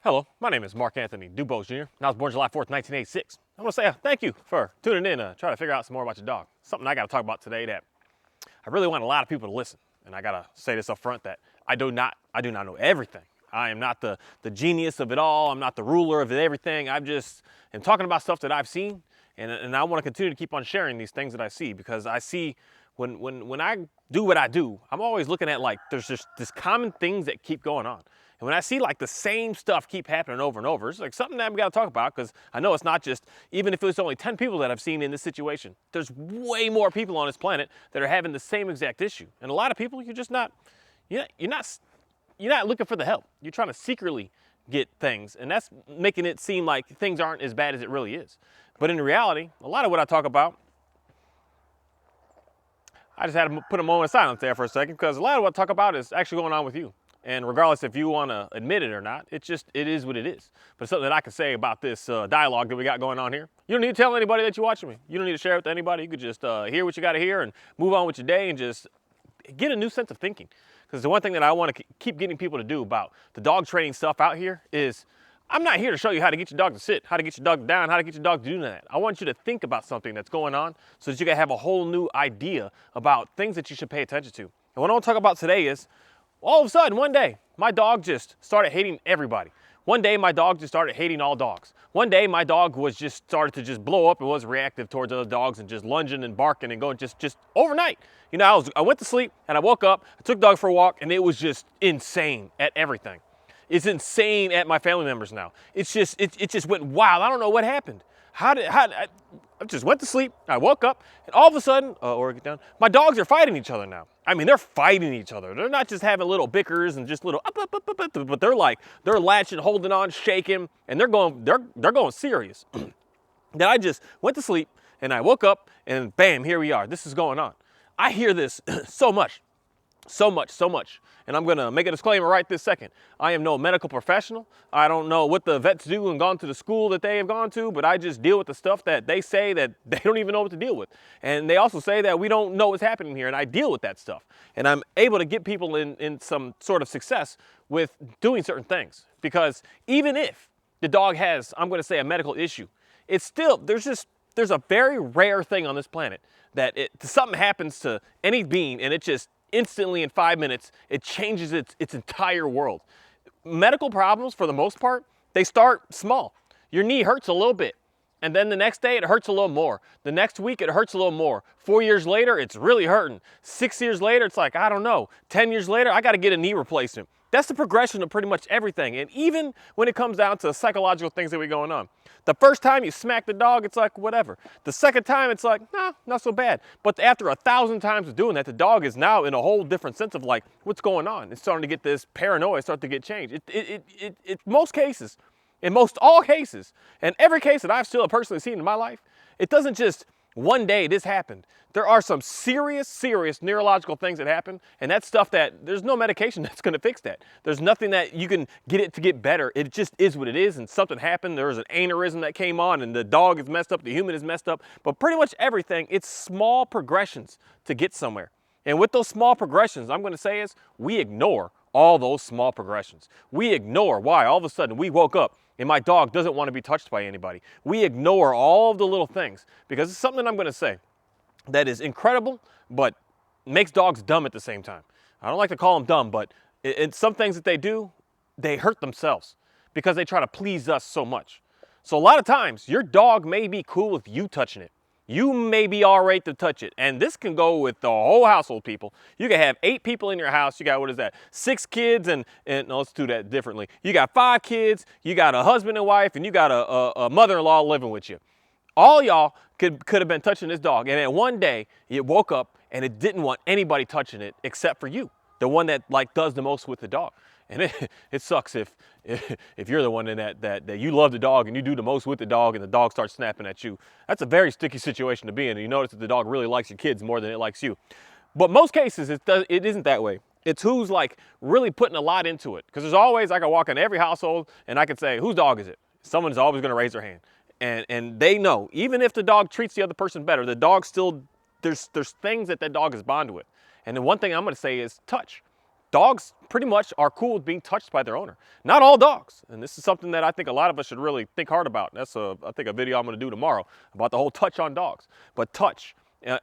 Hello, my name is Mark Anthony Dubose Jr. and I was born July 4th, 1986. I want to say thank you for tuning in to try to figure out some more about your dog. Something I got to talk about today that I really want a lot of people to listen. And I got to say this up front that I do not know everything. I am not the genius of it all. I'm not the ruler of everything. I just am talking about stuff that I've seen, and I want to continue to keep on sharing these things that I see, because I see when I do what I do, I'm always looking at, like, there's just this common things that keep going on. And when I see like the same stuff keep happening over and over, it's like something that we got to talk about, because I know it's not just, even if it's only 10 people that I've seen in this situation, there's way more people on this planet that are having the same exact issue. And a lot of people, you're just not, you're not looking for the help. You're trying to secretly get things, and that's making it seem like things aren't as bad as it really is. But in reality, a lot of what I talk about, I just had to put a moment of silence there for a second, because a lot of what I talk about is actually going on with you. And regardless if you want to admit it or not, it is what it is. But something that I can say about this dialogue that we got going on here, you don't need to tell anybody that you're watching me. You don't need to share it with anybody. You could just hear what you got to hear and move on with your day and just get a new sense of thinking. Because the one thing that I want to keep getting people to do about the dog training stuff out here is, I'm not here to show you how to get your dog to sit, how to get your dog down, how to get your dog to do that. I want you to think about something that's going on so that you can have a whole new idea about things that you should pay attention to. And what I want to talk about today is, all of a sudden, one day, my dog just started hating everybody. One day, my dog just started hating all dogs. One day, my dog started to just blow up and was reactive towards other dogs and just lunging and barking and going just overnight. You know, I went to sleep and I woke up, I took the dog for a walk, and it was just insane at everything. It's insane at my family members now. It just went wild. I don't know what happened. I just went to sleep, I woke up, and all of a sudden, my dogs are fighting each other now. I mean, they're fighting each other. They're not just having little bickers and just little but they're latching, holding on, shaking, and they're going serious. Then I just went to sleep and I woke up and bam, here we are. This is going on. I hear this so much. And I'm gonna make a disclaimer right this second. I am no medical professional. I don't know what the vets do and gone to the school that they have gone to, but I just deal with the stuff that they say that they don't even know what to deal with. And they also say that we don't know what's happening here, and I deal with that stuff. And I'm able to get people in some sort of success with doing certain things. Because even if the dog has, I'm gonna say, a medical issue, it's still, there's a very rare thing on this planet that something happens to any being and it just instantly in 5 minutes, it changes its entire world. Medical problems, for the most part, they start small. Your knee hurts a little bit, and then the next day it hurts a little more. The next week it hurts a little more. 4 years later, it's really hurting. 6 years later, it's like, I don't know. 10 years later, I got to get a knee replacement. That's the progression of pretty much everything. And even when it comes down to psychological things that are going on. The first time you smack the dog, it's like, whatever. The second time, it's like, nah, not so bad. But after 1,000 times of doing that, the dog is now in a whole different sense of like, what's going on? It's starting to get this paranoia, start to get changed. Most cases, in most all cases, and every case that I've still personally seen in my life, it doesn't just one day this happened. There are some serious neurological things that happen, and that's stuff that there's no medication that's going to fix that. There's nothing that you can get it to get better. It just is what it is, and something happened. There was an aneurysm that came on, and the dog is messed up, the human is messed up, but pretty much everything, it's small progressions to get somewhere. And with those small progressions, I'm going to say is we ignore all those small progressions. We ignore why all of a sudden we woke up and my dog doesn't want to be touched by anybody. We ignore all of the little things, because it's something I'm going to say that is incredible, but makes dogs dumb at the same time. I don't like to call them dumb, but it's some things that they do, they hurt themselves because they try to please us so much. So a lot of times your dog may be cool with you touching it. You may be all right to touch it. And this can go with the whole household, people. You can have 8 people in your house. You got, 6 kids, and no, let's do that differently. You got 5 kids, you got a husband and wife, and you got a mother-in-law living with you. All y'all could have been touching this dog. And then one day, it woke up and it didn't want anybody touching it except for you, the one that does the most with the dog. And it sucks if you're the one in that you love the dog and you do the most with the dog and the dog starts snapping at you. That's a very sticky situation to be in. And you notice that the dog really likes your kids more than it likes you. But most cases, it isn't that way. It's who's really putting a lot into it. Because there's always, I can walk in every household and I can say, whose dog is it? Someone's always going to raise their hand. And they know, even if the dog treats the other person better, the dog still, there's things that dog is bonded with. And the one thing I'm going to say is touch. dogs pretty much are cool with being touched by their owner. Not all dogs, and this is something that I think a lot of us should really think hard about. That's I think a video I'm going to do tomorrow about the whole touch on dogs. But touch,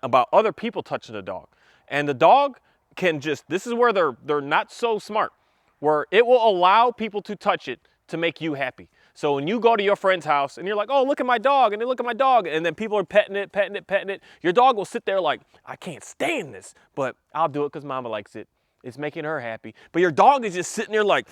about other people touching the dog. And the dog can just, this is where they're not so smart, where it will allow people to touch it to make you happy. So when you go to your friend's house and you're like, oh, look at my dog, and they look at my dog, and then people are petting it, your dog will sit there like, I can't stand this, but I'll do it because mama likes it. It's making her happy. But your dog is just sitting there like,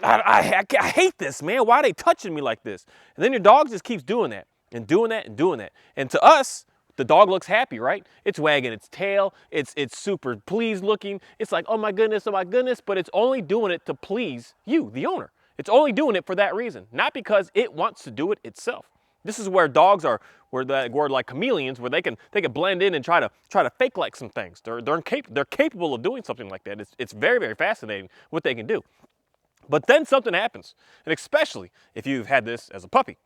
I hate this, man. Why are they touching me like this? And then your dog just keeps doing that and doing that and doing that. And to us, the dog looks happy, right? It's wagging its tail. It's super pleased looking. It's like, oh my goodness, but it's only doing it to please you, the owner. It's only doing it for that reason, not because it wants to do it itself. This is where dogs are, where like chameleons, where they can blend in and try to fake like some things. They're capable of doing something like that. It's very, very fascinating what they can do. But then something happens, and especially if you've had this as a puppy,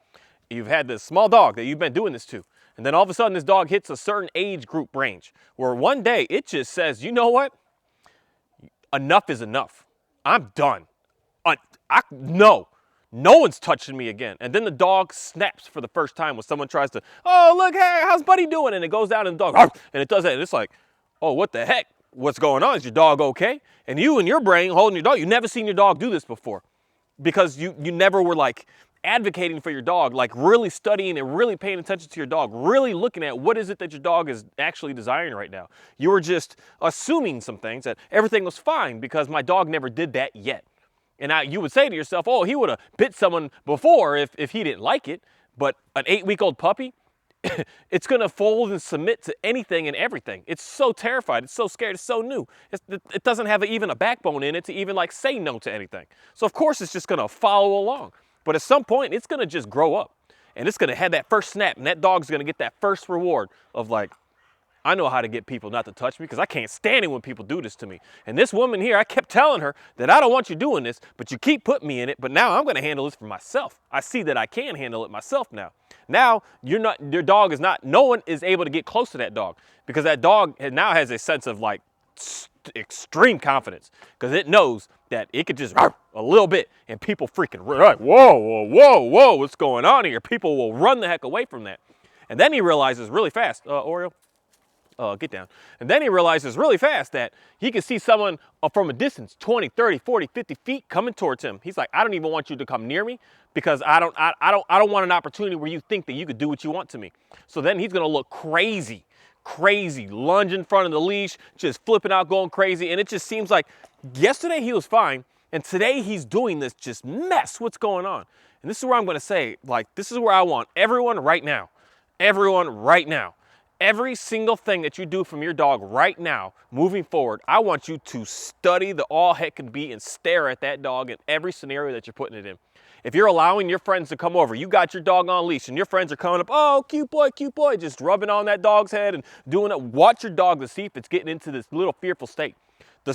you've had this small dog that you've been doing this to, and then all of a sudden this dog hits a certain age group range where one day it just says, you know what? Enough is enough. I'm done. No one's touching me again. And then the dog snaps for the first time when someone tries to, oh, look, hey, how's Buddy doing? And it goes down and the dog, and it does that. And it's like, oh, what the heck? What's going on? Is your dog okay? And you in your brain holding your dog, you've never seen your dog do this before because you never were like advocating for your dog, like really studying and really paying attention to your dog, really looking at what is it that your dog is actually desiring right now. You were just assuming some things, that everything was fine because my dog never did that yet. And now you would say to yourself, oh, he would have bit someone before if he didn't like it. But an 8-week-old puppy, it's going to fold and submit to anything and everything. It's so terrified. It's so scared. It's so new. It doesn't have even a backbone in it to even like say no to anything. So of course it's just going to follow along. But at some point it's going to just grow up. And it's going to have that first snap. And that dog's going to get that first reward of like, I know how to get people not to touch me because I can't stand it when people do this to me. And this woman here, I kept telling her that I don't want you doing this, but you keep putting me in it, but now I'm going to handle this for myself. I see that I can handle it myself now. Now, your dog is not, no one is able to get close to that dog because that dog now has a sense of like extreme confidence because it knows that it could just a little bit and people freaking, right, whoa, what's going on here? People will run the heck away from that. And then he realizes really fast, Oreo, get down. And then he realizes really fast that he can see someone from a distance, 20, 30, 40, 50 feet coming towards him. He's like, I don't even want you to come near me because I don't want an opportunity where you think that you could do what you want to me. So then he's going to look crazy, lunge in front of the leash, just flipping out, going crazy. And it just seems like yesterday he was fine. And today he's doing this just mess. What's going on? And this is where I'm going to say, like, this is where I want everyone right now. Every single thing that you do from your dog right now, moving forward, I want you to study the all heck can be and stare at that dog in every scenario that you're putting it in. If you're allowing your friends to come over, you got your dog on leash and your friends are coming up, oh, cute boy, just rubbing on that dog's head and doing it. Watch your dog to see if it's getting into this little fearful state.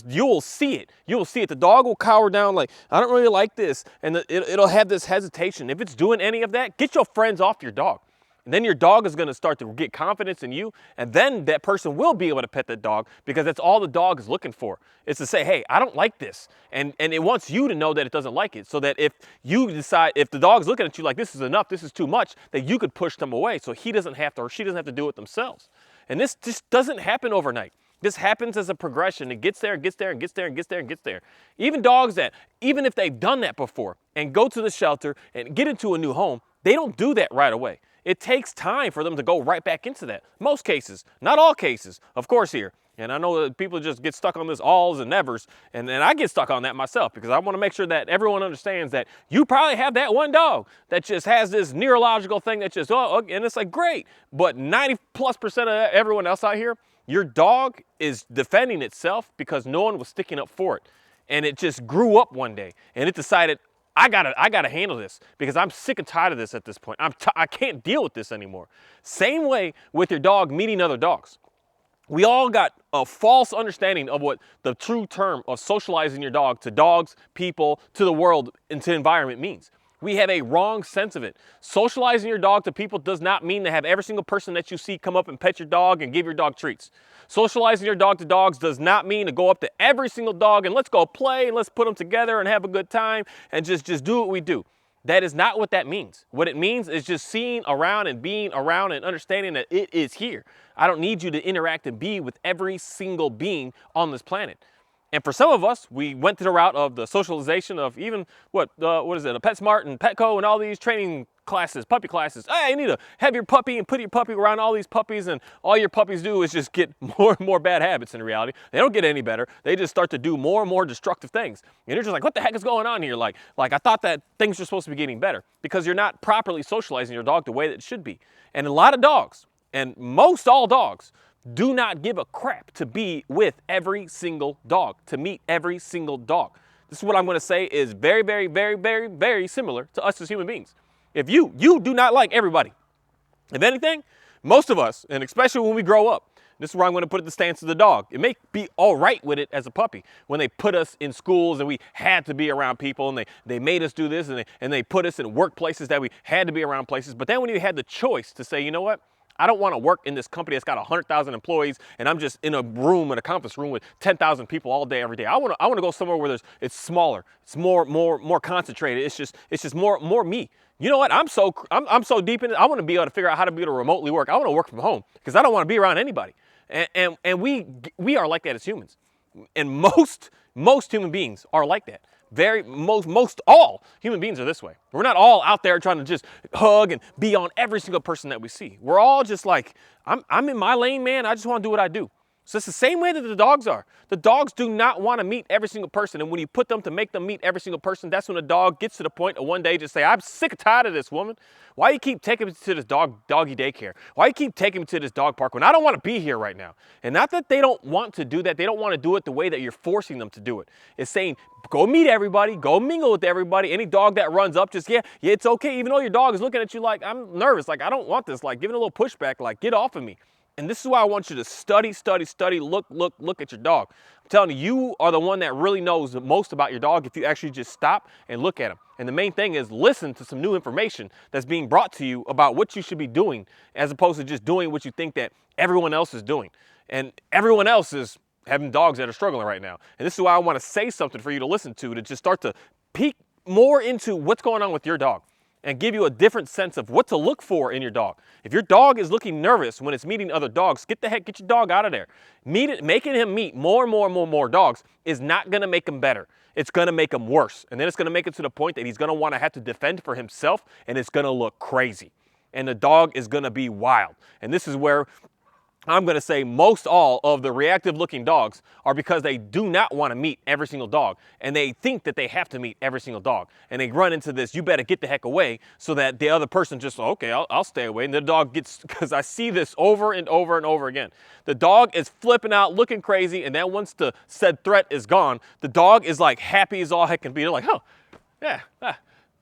You will see it. The dog will cower down like, I don't really like this. And it'll have this hesitation. If it's doing any of that, get your friends off your dog. And then your dog is going to start to get confidence in you, and then that person will be able to pet that dog because that's all the dog is looking for. It's to say, hey, I don't like this. And it wants you to know that it doesn't like it so that if you decide, if the dog's looking at you like this is enough, this is too much, that you could push them away so he doesn't have to or she doesn't have to do it themselves. And this just doesn't happen overnight. This happens as a progression. It gets there, gets there, and gets there, and gets there, and gets there. Even dogs that, even if they've done that before and go to the shelter and get into a new home, they don't do that right away. It takes time for them to go right back into that. Most cases, not all cases, of course here. And I know that people just get stuck on this alls and nevers, and I get stuck on that myself because I want to make sure that everyone understands that you probably have that one dog that just has this neurological thing that just, and it's like, great. But 90+% of everyone else out here, your dog is defending itself because no one was sticking up for it. And it just grew up one day and it decided, I gotta handle this because I'm sick and tired of this at this point. I can't deal with this anymore. Same way with your dog meeting other dogs. We all got a false understanding of what the true term of socializing your dog to dogs, people, to the world, and to the environment means. We have a wrong sense of it. Socializing your dog to people does not mean to have every single person that you see come up and pet your dog and give your dog treats. Socializing your dog to dogs does not mean to go up to every single dog and let's go play and let's put them together and have a good time and just do what we do. That is not what that means. What it means is just seeing around and being around and understanding that it is here. I don't need you to interact and be with every single being on this planet. And for some of us, we went to the route of the socialization of even what is it, a PetSmart and Petco and all these training classes, puppy classes. Hey, you need to have your puppy and put your puppy around all these puppies, and all your puppies do is just get more and more bad habits in reality. They don't get any better. They just start to do more and more destructive things. And you're just like, what the heck is going on here? Like I thought that things were supposed to be getting better because you're not properly socializing your dog the way that it should be. And a lot of dogs, and most all dogs, do not give a crap to be with every single dog, to meet every single dog. This is what I'm going to say is very, very, very, very, very similar to us as human beings. If you do not like everybody. If anything, most of us, and especially when we grow up, this is where I'm going to put the stance of the dog. It may be all right with it as a puppy when they put us in schools and we had to be around people and they made us do this and they put us in workplaces that we had to be around places. But then when you had the choice to say, you know what? I don't want to work in this company that's got 100,000 employees and I'm just in a room, in a conference room with 10,000 people all day, every day. I want to go somewhere where it's smaller, it's more concentrated. It's just more me. You know what? I'm so deep in it. I want to be able to figure out how to be able to remotely work. I want to work from home because I don't want to be around anybody. And we are like that as humans. And most human beings are like that. Most all human beings are this way. We're not all out there trying to just hug and be on every single person that we see. We're all just like, I'm in my lane, man. I just want to do what I do. So it's the same way that the dogs are. The dogs do not want to meet every single person. And when you put them to make them meet every single person, that's when the dog gets to the point of one day just say, I'm sick and tired of this woman. Why you keep taking me to this doggy daycare? Why you keep taking me to this dog park when I don't want to be here right now? And not that they don't want to do that. They don't want to do it the way that you're forcing them to do it. It's saying, go meet everybody, go mingle with everybody. Any dog that runs up, just, yeah, it's okay. Even though your dog is looking at you like, I'm nervous, like, I don't want this, like, giving a little pushback, like, get off of me. And this is why I want you to study, look at your dog. I'm telling you, you are the one that really knows the most about your dog if you actually just stop and look at him. And the main thing is listen to some new information that's being brought to you about what you should be doing as opposed to just doing what you think that everyone else is doing. And everyone else is having dogs that are struggling right now. And this is why I want to say something for you to listen to just start to peek more into what's going on with your dog and give you a different sense of what to look for in your dog. If your dog is looking nervous when it's meeting other dogs, get your dog out of there. Making him meet more dogs is not gonna make him better. It's gonna make him worse. And then it's gonna make it to the point that he's gonna wanna have to defend for himself and it's gonna look crazy. And the dog is gonna be wild. And this is where I'm going to say most all of the reactive looking dogs are because they do not want to meet every single dog and they think that they have to meet every single dog and they run into this, you better get the heck away, so that the other person just, okay, I'll stay away. And the dog gets, because I see this over and over and over again. The dog is flipping out, looking crazy, and then once the said threat is gone, the dog is like happy as all heck can be. They're like, oh, yeah.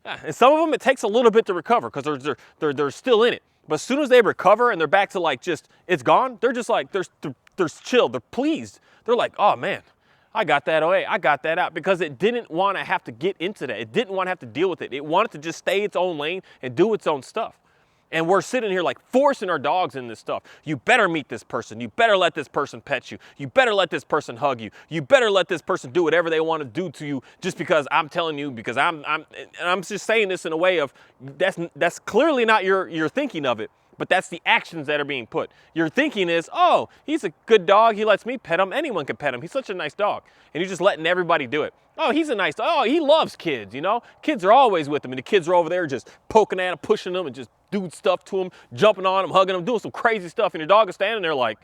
And some of them, it takes a little bit to recover because they're still in it. But as soon as they recover and they're back to like just, it's gone, they're just like, they're chill, they're pleased. They're like, oh man, I got that away, I got that out, because it didn't want to have to get into that. It didn't want to have to deal with it. It wanted to just stay its own lane and do its own stuff. And we're sitting here like forcing our dogs in this stuff. You better meet this person. You better let this person pet you. You better let this person hug you. You better let this person do whatever they want to do to you just because I'm telling you, because I'm just saying this in a way of that's clearly not your thinking of it, but that's the actions that are being put. Your thinking is, oh, he's a good dog. He lets me pet him. Anyone can pet him. He's such a nice dog. And you're just letting everybody do it. Oh, he's a nice dog. Oh, he loves kids, you know? Kids are always with him, and the kids are over there just poking at him, pushing them, and just doing stuff to him, jumping on him, hugging him, doing some crazy stuff, and your dog is standing there like,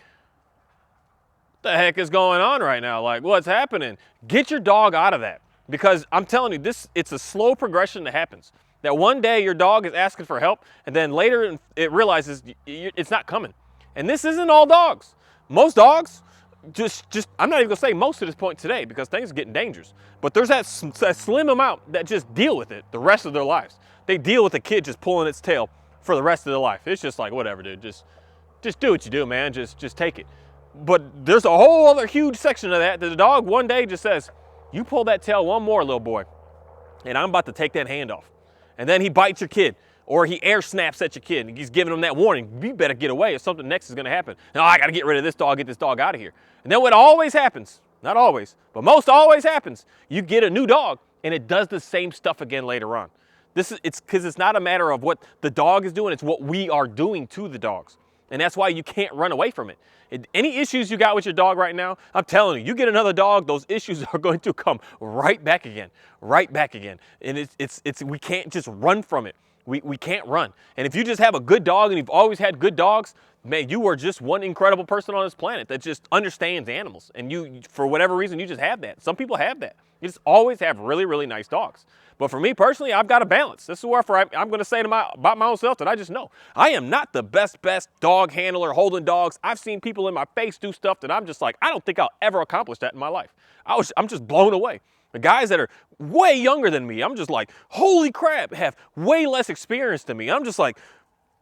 what the heck is going on right now? Like, what's happening? Get your dog out of that, because I'm telling you, it's a slow progression that happens. That one day your dog is asking for help, and then later it realizes it's not coming. And this isn't all dogs. Most dogs, I'm not even gonna say most at this point today because things are getting dangerous, but there's that slim amount that just deal with it the rest of their lives. They deal with a kid just pulling its tail for the rest of their life. It's just like, whatever, dude, just do what you do, man, just take it. But there's a whole other huge section of that the dog one day just says, you pull that tail one more, little boy, and I'm about to take that hand off. and then he bites your kid, or he air snaps at your kid, and he's giving him that warning, you better get away or something next is gonna happen. No, I gotta get rid of this dog, get this dog out of here. And then what always happens, not always, but most always happens, you get a new dog and it does the same stuff again later on. It's because it's not a matter of what the dog is doing, it's what we are doing to the dogs. And that's why you can't run away from it. Any issues you got with your dog right now, I'm telling you, you get another dog, those issues are going to come right back again, right back again. And we can't just run from it. We can't run. And if you just have a good dog and you've always had good dogs, man, you are just one incredible person on this planet that just understands animals. And you, for whatever reason, you just have that. Some people have that. You just always have really, really nice dogs. But for me personally, I've got a balance. This is where I'm going to say about my own self that I just know. I am not the best dog handler holding dogs. I've seen people in my face do stuff that I'm just like, I don't think I'll ever accomplish that in my life. I'm just blown away. The guys that are way younger than me, I'm just like, holy crap, have way less experience than me. I'm just like,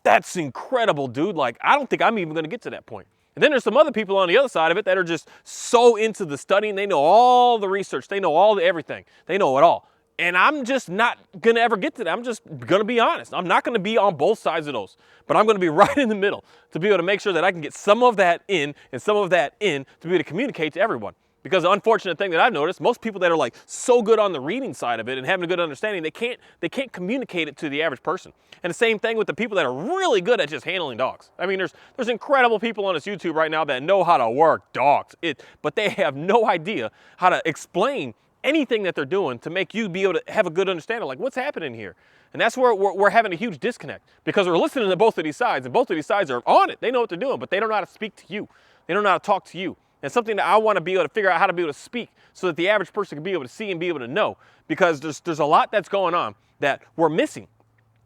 that's incredible, dude. Like, I don't think I'm even going to get to that point. And then there's some other people on the other side of it that are just so into the studying. They know all the research. They know all the everything. They know it all. And I'm just not going to ever get to that. I'm just going to be honest. I'm not going to be on both sides of those. But I'm going to be right in the middle to be able to make sure that I can get some of that in and some of that in to be able to communicate to everyone. Because the unfortunate thing that I've noticed, most people that are like so good on the reading side of it and having a good understanding, they can't communicate it to the average person. And the same thing with the people that are really good at just handling dogs. I mean, there's incredible people on this YouTube right now that know how to work dogs, but they have no idea how to explain anything that they're doing to make you be able to have a good understanding, like what's happening here. And that's where we're having a huge disconnect, because we're listening to both of these sides, and both of these sides are on it. They know what they're doing, but they don't know how to speak to you. They don't know how to talk to you. And something that I want to be able to figure out how to be able to speak so that the average person can be able to see and be able to know, because there's a lot that's going on that we're missing.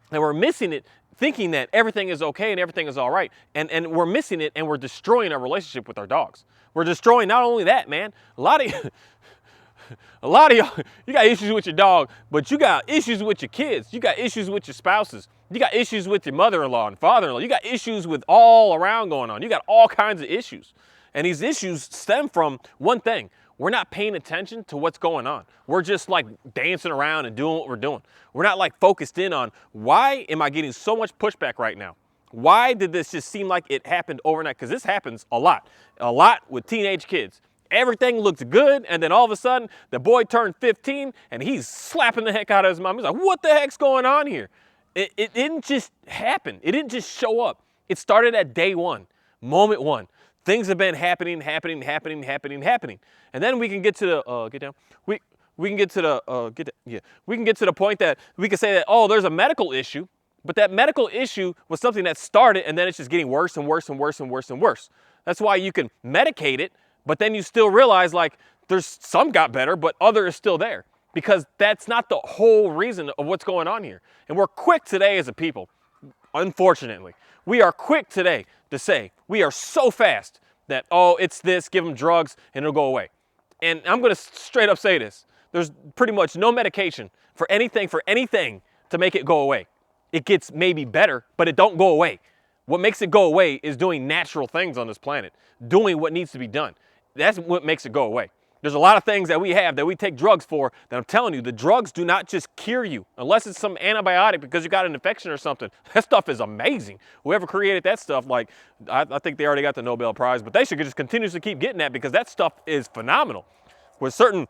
And we're missing it thinking that everything is okay and everything is all right. And we're missing it, and we're destroying our relationship with our dogs. We're destroying not only that, man, a lot of y'all, you got issues with your dog, but you got issues with your kids. You got issues with your spouses. You got issues with your mother-in-law and father-in-law. You got issues with all around going on. You got all kinds of issues. And these issues stem from one thing. We're not paying attention to what's going on. We're just like dancing around and doing what we're doing. We're not like focused in on, why am I getting so much pushback right now? Why did this just seem like it happened overnight? Because this happens a lot with teenage kids. Everything looks good, and then all of a sudden, the boy turned 15, and he's slapping the heck out of his mom. He's like, what the heck's going on here? It didn't just happen. It didn't just show up. It started at day one, moment one. Things have been happening. And then we can get to the, get down. We can get to the, we can get to the point that we can say that, oh, there's a medical issue, but that medical issue was something that started, and then it's just getting worse and worse and worse and worse and worse. That's why you can medicate it, but then you still realize, like, there's some got better, but other is still there, because that's not the whole reason of what's going on here. And we're quick today as a people, unfortunately. We are quick today to say, we are so fast that, oh, it's this, give them drugs, and it'll go away. And I'm going to straight up say this. There's pretty much no medication for anything to make it go away. It gets maybe better, but it don't go away. What makes it go away is doing natural things on this planet, doing what needs to be done. That's what makes it go away. There's a lot of things that we have that we take drugs for that I'm telling you, the drugs do not just cure you, unless it's some antibiotic because you got an infection or something. That stuff is amazing. Whoever created that stuff, like, I think they already got the Nobel Prize, but they should just continuously keep getting that, because that stuff is phenomenal. With certain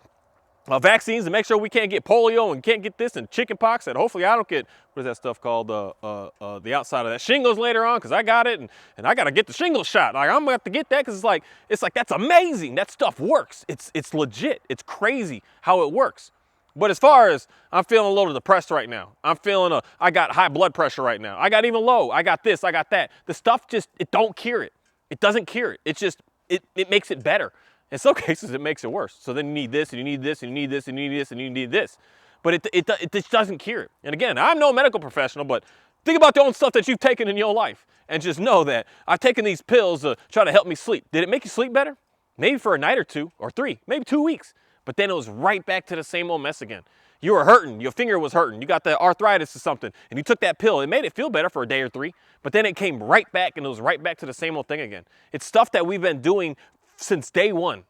vaccines to make sure we can't get polio and can't get this and chicken pox, and hopefully I don't get, what is that stuff called, the outside of that, shingles later on, because I got it, and I got to get the shingles shot. Like, I'm going to have to get that, because it's like that's amazing. That stuff works. It's legit. It's crazy how it works. But as far as, I'm feeling a little depressed right now. I got high blood pressure right now. I got even low. I got this, I got that. The stuff just, it don't cure it. It doesn't cure it. It's just, it makes it better. In some cases, it makes it worse. So then you need this, and you need this, and you need this, and you need this, and you need this. But it just doesn't cure it. And again, I'm no medical professional, but think about the own stuff that you've taken in your life, and just know that I've taken these pills to try to help me sleep. Did it make you sleep better? Maybe for a night or two, or 3, maybe 2 weeks. But then it was right back to the same old mess again. You were hurting, your finger was hurting, you got the arthritis or something, and you took that pill. It made it feel better for a day or 3, but then it came right back, and it was right back to the same old thing again. It's stuff that we've been doing since day one,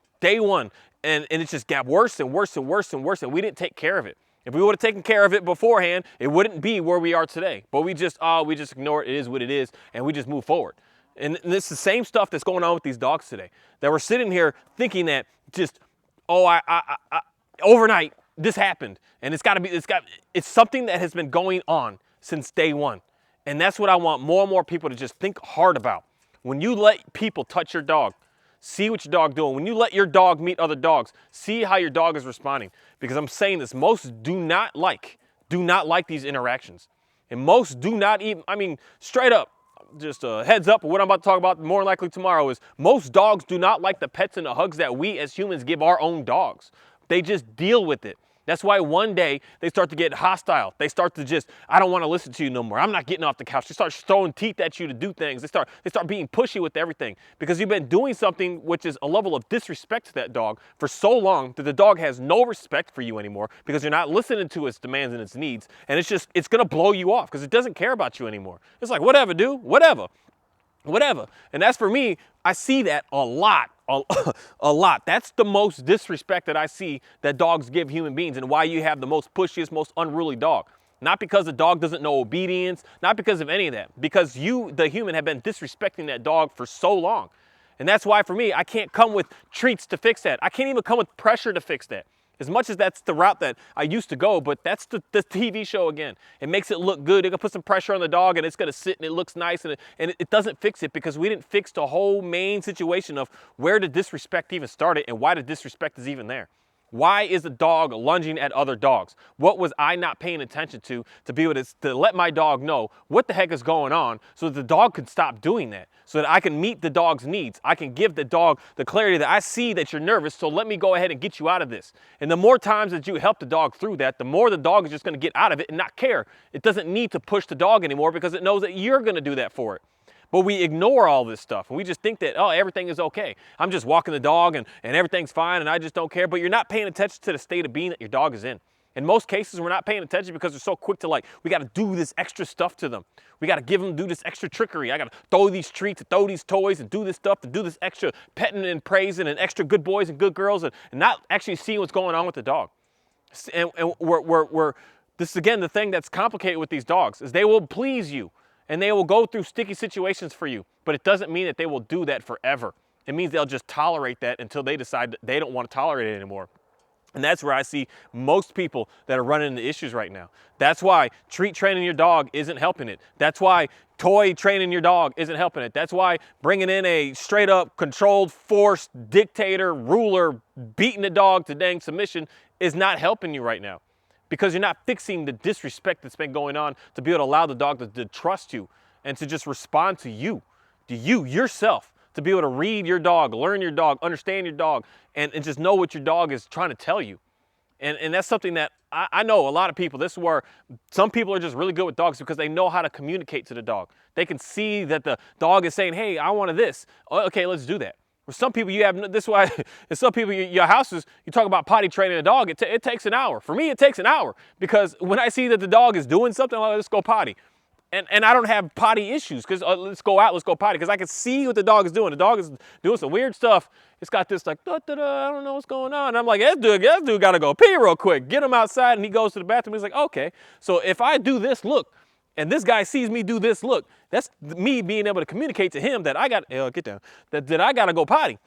and it just got worse and worse and worse and worse, and we didn't take care of it. If we would have taken care of it beforehand, it wouldn't be where we are today. But we just ignore it. It is what it is, and we just move forward. And this is the same stuff that's going on with these dogs today. That we're sitting here thinking that just, overnight this happened, and it's something that has been going on since day one. And that's what I want more and more people to just think hard about. When you let people touch your dog, see what your dog doing. When you let your dog meet other dogs, see how your dog is responding. Because I'm saying this, most do not like these interactions. And most do not even, straight up, just a heads up of what I'm about to talk about more likely tomorrow is most dogs do not like the pets and the hugs that we as humans give our own dogs. They just deal with it. That's why one day they start to get hostile. They start to just, I don't want to listen to you no more. I'm not getting off the couch. They start throwing teeth at you to do things. They start being pushy with everything because you've been doing something which is a level of disrespect to that dog for so long that the dog has no respect for you anymore because you're not listening to its demands and its needs. And it's going to blow you off because it doesn't care about you anymore. It's like, whatever, dude, whatever. And that's for me, I see that a lot. A lot. That's the most disrespect that I see that dogs give human beings and why you have the most pushiest, most unruly dog. Not because the dog doesn't know obedience, not because of any of that. Because you, the human, have been disrespecting that dog for so long. And that's why for me, I can't come with treats to fix that. I can't even come with pressure to fix that. As much as that's the route that I used to go, but that's the TV show again. It makes it look good. They're gonna put some pressure on the dog and it's gonna sit and it looks nice and it doesn't fix it because we didn't fix the whole main situation of where the disrespect even started and why the disrespect is even there. Why is the dog lunging at other dogs? What was I not paying attention to be able to let my dog know what the heck is going on so that the dog can stop doing that, so that I can meet the dog's needs. I can give the dog the clarity that I see that you're nervous, so let me go ahead and get you out of this. And the more times that you help the dog through that, the more the dog is just going to get out of it and not care. It doesn't need to push the dog anymore because it knows that you're going to do that for it. But we ignore all this stuff and we just think that, oh, everything is okay. I'm just walking the dog and everything's fine and I just don't care. But you're not paying attention to the state of being that your dog is in. In most cases, we're not paying attention because we're so quick to we got to do this extra stuff to them. We got to do this extra trickery. I got to throw these treats, throw these toys and do this stuff, to do this extra petting and praising and extra good boys and good girls and not actually seeing what's going on with the dog. And this is, again, the thing that's complicated with these dogs is they will please you. And they will go through sticky situations for you. But it doesn't mean that they will do that forever. It means they'll just tolerate that until they decide that they don't want to tolerate it anymore. And that's where I see most people that are running into issues right now. That's why treat training your dog isn't helping it. That's why toy training your dog isn't helping it. That's why bringing in a straight up controlled, forced dictator, ruler, beating the dog to dang submission is not helping you right now. Because you're not fixing the disrespect that's been going on to be able to allow the dog to trust you and to just respond to you yourself, to be able to read your dog, learn your dog, understand your dog, and just know what your dog is trying to tell you. And that's something that I know a lot of people, this is where some people are just really good with dogs because they know how to communicate to the dog. They can see that the dog is saying, hey, I wanted this. Okay, let's do that. For some people, you have this why. In some people, your houses, you talk about potty training a dog. It takes an hour. For me, it takes an hour because when I see that the dog is doing something, I'm like, let's go potty. And I don't have potty issues because let's go out, let's go potty because I can see what the dog is doing. The dog is doing some weird stuff. It's got this like, I don't know what's going on. And I'm like, that dude got to go pee real quick. Get him outside, and he goes to the bathroom. He's like, okay. So if I do this, look. And this guy sees me do this, look, that's me being able to communicate to him that I got, get down, that I got to go potty.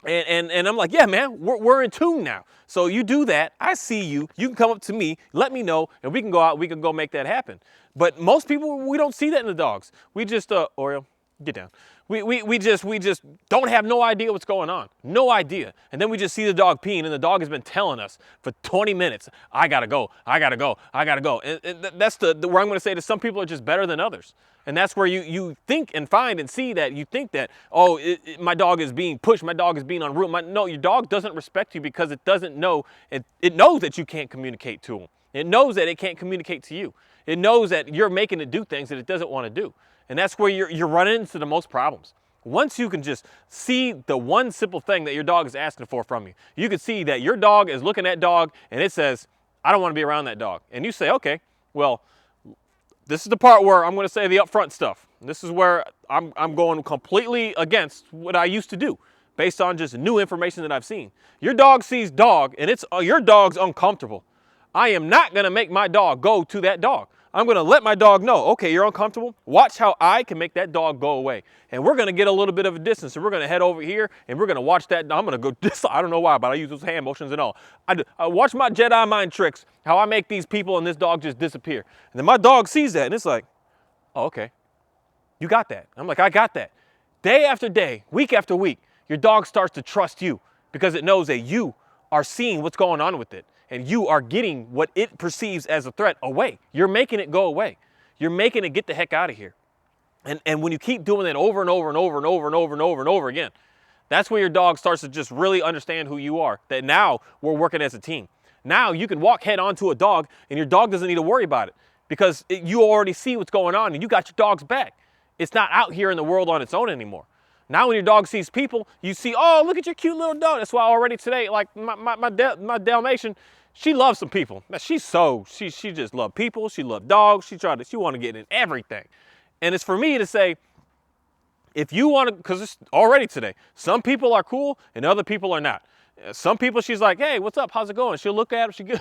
And I'm like, yeah, man, we're in tune now. So you do that, I see you, you can come up to me, let me know, and we can go out, we can go make that happen. But most people, we don't see that in the dogs. We just, Oreo, get down. We just don't have no idea what's going on. No idea. And then we just see the dog peeing and the dog has been telling us for 20 minutes, I gotta go, I gotta go, I gotta go. And that's where I'm gonna say that some people are just better than others. And that's where you think and find and see that you think that, oh, my dog is being pushed, my dog is being unruly. No, your dog doesn't respect you because it doesn't know, it knows that you can't communicate to him. It knows that it can't communicate to you. It knows that you're making it do things that it doesn't want to do. And that's where you're running into the most problems. Once you can just see the one simple thing that your dog is asking for from you, you can see that your dog is looking at dog and it says, I don't want to be around that dog. And you say, okay, well, this is the part where I'm going to say the upfront stuff. This is where I'm going completely against what I used to do based on just new information that I've seen. Your dog sees dog and your dog's uncomfortable. I am not going to make my dog go to that dog. I'm going to let my dog know, okay, you're uncomfortable. Watch how I can make that dog go away. And we're going to get a little bit of a distance. And we're going to head over here and we're going to watch that. I'm going to go this. I don't know why, but I use those hand motions and all. I watch my Jedi mind tricks, how I make these people and this dog just disappear. And then my dog sees that and it's like, oh, okay, you got that. I'm like, I got that. Day after day, week after week, your dog starts to trust you because it knows that you are seeing what's going on with it. And you are getting what it perceives as a threat away. You're making it go away. You're making it get the heck out of here. And when you keep doing that over and over and over and over and over and over and over again, that's where your dog starts to just really understand who you are. That now we're working as a team. Now you can walk head on to a dog and your dog doesn't need to worry about it because you already see what's going on and you got your dog's back. It's not out here in the world on its own anymore. Now when your dog sees people, you see, oh, look at your cute little dog. That's why already today, like my Dalmatian, she loves some people. She just loves people. She loves dogs. She want to get in everything. And it's for me to say, if you want to, because it's already today, some people are cool and other people are not. Some people, she's like, hey, what's up? How's it going? She'll look at him.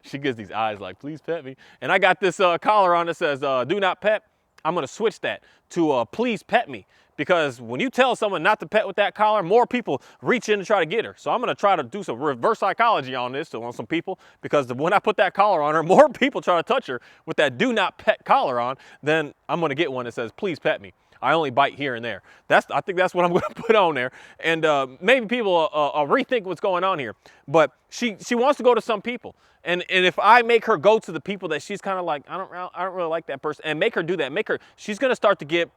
She gives these eyes like, please pet me. And I got this collar on that says, do not pet. I'm going to switch that to please pet me. Because when you tell someone not to pet with that collar, more people reach in to try to get her. So I'm going to try to do some reverse psychology on this on some people. Because when I put that collar on her, more people try to touch her with that do not pet collar on. Then I'm going to get one that says, please pet me. I only bite here and there. I think that's what I'm going to put on there. And maybe people rethink what's going on here. But she wants to go to some people. And if I make her go to the people that she's kind of like, I don't really like that person, and make her do that, she's going to start to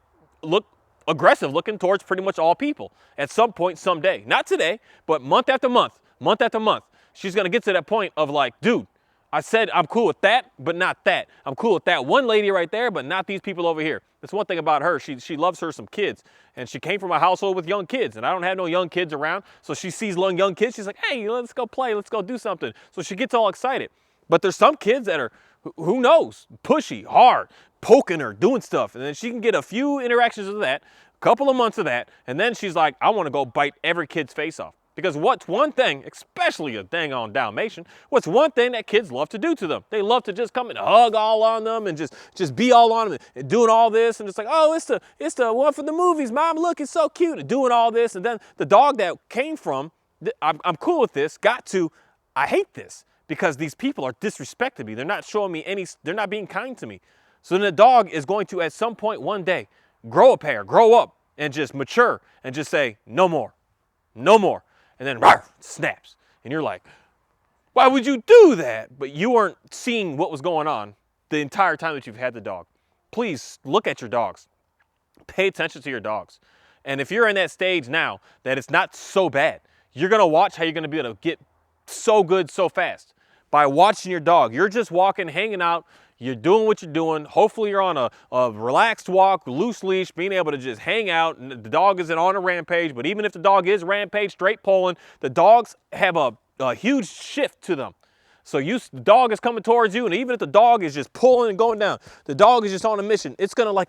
look aggressive looking towards pretty much all people at some point, someday. Not today, but month after month, month after month. She's going to get to that point of like, dude, I said I'm cool with that, but not that. I'm cool with that one lady right there, but not these people over here. That's one thing about her. She loves her some kids, and she came from a household with young kids, and I don't have no young kids around. So she sees young kids. She's like, hey, let's go play. Let's go do something. So she gets all excited. But there's some kids that are, who knows, pushy, hard, poking her, doing stuff. And then she can get a few interactions of that, a couple of months of that, and then she's like, I want to go bite every kid's face off. Because what's one thing, especially a dang on Dalmatian, what's one thing that kids love to do to them? They love to just come and hug all on them and just be all on them and doing all this and it's like, oh, it's the one from the movies, Mom, look, it's so cute, and doing all this. And then the dog that came from, I'm cool with this, got to, I hate this because these people are disrespecting me. They're not showing me they're not being kind to me. So then the dog is going to, at some point one day, grow up and just mature and just say, no more, no more. And then rawr, snaps. And you're like, why would you do that? But you weren't seeing what was going on the entire time that you've had the dog. Please look at your dogs. Pay attention to your dogs. And if you're in that stage now that it's not so bad, you're going to watch how you're going to be able to get so good so fast. By watching your dog. You're just walking, hanging out. You're doing what you're doing. Hopefully you're on a relaxed walk, loose leash, being able to just hang out. And the dog isn't on a rampage, but even if the dog is rampage, straight pulling, the dogs have a huge shift to them. So the dog is coming towards you, and even if the dog is just pulling and going down, the dog is just on a mission. It's going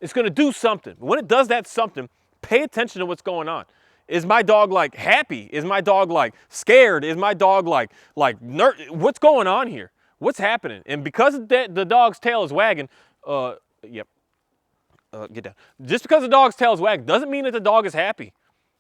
to do something. When it does that something, pay attention to what's going on. Is my dog like happy? Is my dog like scared? Is my dog like what's going on here? What's happening? And because the dog's tail is wagging, get down. Just because the dog's tail is wagging doesn't mean that the dog is happy.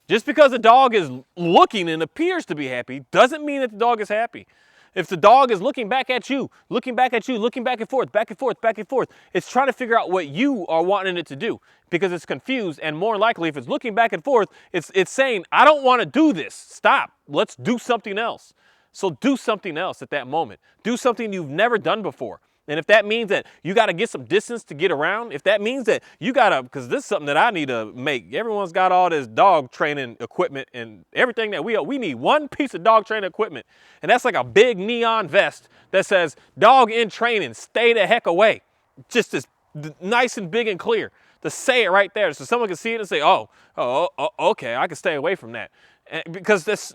Just because the dog is looking and appears to be happy doesn't mean that the dog is happy. If the dog is looking back at you, looking back and forth, back and forth, back and forth, it's trying to figure out what you are wanting it to do because it's confused. And more likely, if it's looking back and forth, it's saying, I don't want to do this. Stop. Let's do something else. So do something else at that moment. Do something you've never done before. And if that means that you got to get some distance to get around, if that means that you got to, because this is something that I need to make. Everyone's got all this dog training equipment and everything that we need one piece of dog training equipment. And that's like a big neon vest that says dog in training, stay the heck away. Just as nice and big and clear to say it right there. So someone can see it and say, oh, okay, I can stay away from that. Because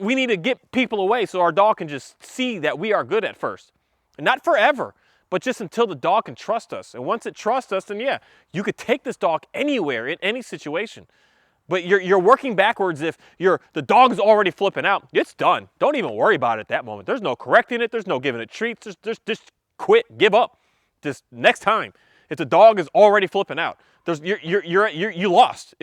we need to get people away so our dog can just see that we are good at first. And not forever, but just until the dog can trust us. And once it trusts us, then yeah, you could take this dog anywhere in any situation. But you're working backwards if the dog is already flipping out. It's done. Don't even worry about it at that moment. There's no correcting it. There's no giving it treats. Just quit. Give up. Just next time. If the dog is already flipping out, you lost.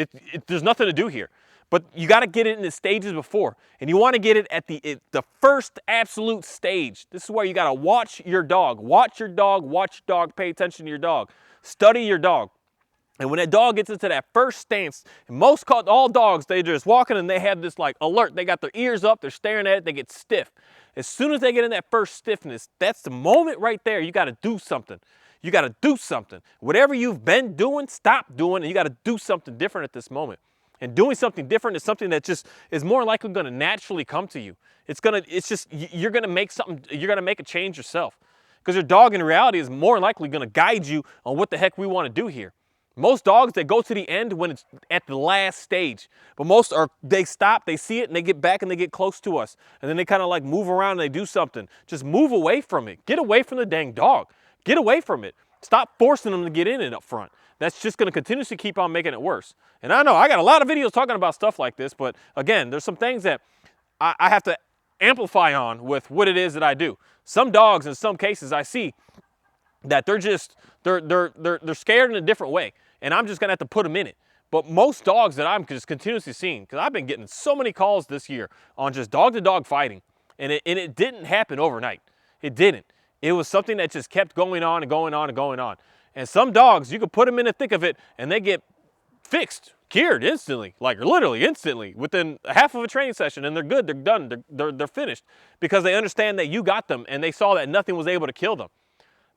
There's nothing to do here. But you got to get it in the stages before, and you want to get it at the first absolute stage. This is where you got to watch your dog. Watch your dog. Watch your dog. Pay attention to your dog. Study your dog. And when that dog gets into that first stance, and all dogs, they're just walking and they have this like alert. They got their ears up, they're staring at it, they get stiff. As soon as they get in that first stiffness, that's the moment right there. You got to do something. You got to do something. Whatever you've been doing, stop doing, and you got to do something different at this moment. And doing something different is something that just is more likely going to naturally come to you. You're going to make a change yourself. Because your dog in reality is more likely going to guide you on what the heck we want to do here. Most dogs, they go to the end when it's at the last stage. But they stop, they see it, and they get back and they get close to us. And then they kind of like move around and they do something. Just move away from it. Get away from the dang dog. Get away from it. Stop forcing them to get in it up front. That's just going to continuously keep on making it worse. And I know I got a lot of videos talking about stuff like this, but again, there's some things that I have to amplify on with what it is that I do. Some dogs, in some cases, I see that they're scared in a different way. And I'm just going to have to put them in it. But most dogs that I'm just continuously seeing, because I've been getting so many calls this year on just dog-to-dog fighting, and it didn't happen overnight. It didn't. It was something that just kept going on and going on and going on. And some dogs, you could put them in the thick of it, and they get fixed, cured instantly, like literally instantly, within half of a training session, and they're good, they're done, they're finished, because they understand that you got them, and they saw that nothing was able to kill them.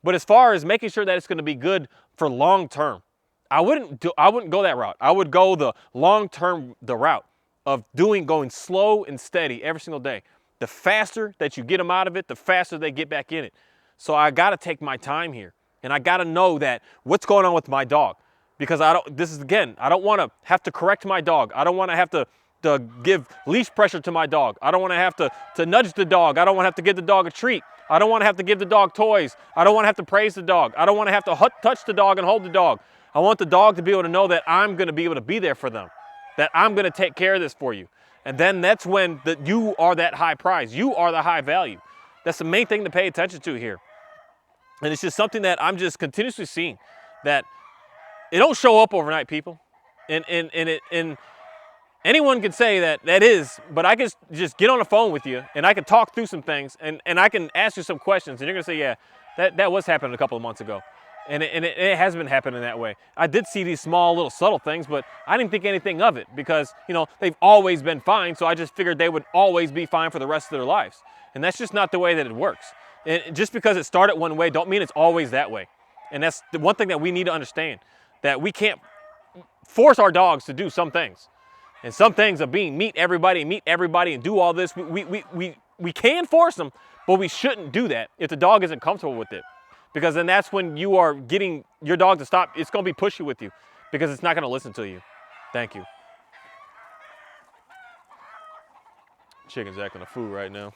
But as far as making sure that it's going to be good for long term, I wouldn't go that route. I would go the long-term route of going slow and steady every single day. The faster that you get them out of it, the faster they get back in it. So I got to take my time here, and I got to know that what's going on with my dog, because I don't want to have to correct my dog. I don't want to have to give leash pressure to my dog. I don't want to have to nudge the dog. I don't want to have to give the dog a treat. I don't want to have to give the dog toys. I don't want to have to praise the dog. I don't want to have to touch the dog and hold the dog. I want the dog to be able to know that I'm going to be able to be there for them, that I'm going to take care of this for you. And then that's when you are that high prize. You are the high value. That's the main thing to pay attention to here. And it's just something that I'm just continuously seeing, that it don't show up overnight, people. And anyone can say that is, but I can just get on the phone with you and I can talk through some things and I can ask you some questions and you're going to say, yeah, that was happening a couple of months ago. And it has been happening that way. I did see these small little subtle things, but I didn't think anything of it because, they've always been fine. So I just figured they would always be fine for the rest of their lives. And that's just not the way that it works. And just because it started one way, don't mean it's always that way. And that's the one thing that we need to understand, that we can't force our dogs to do some things. And some things of meet everybody and do all this. We can force them, but we shouldn't do that if the dog isn't comfortable with it. Because then that's when you are getting your dog to stop. It's going to be pushy with you because it's not going to listen to you. Thank you. Chicken's acting a fool right now.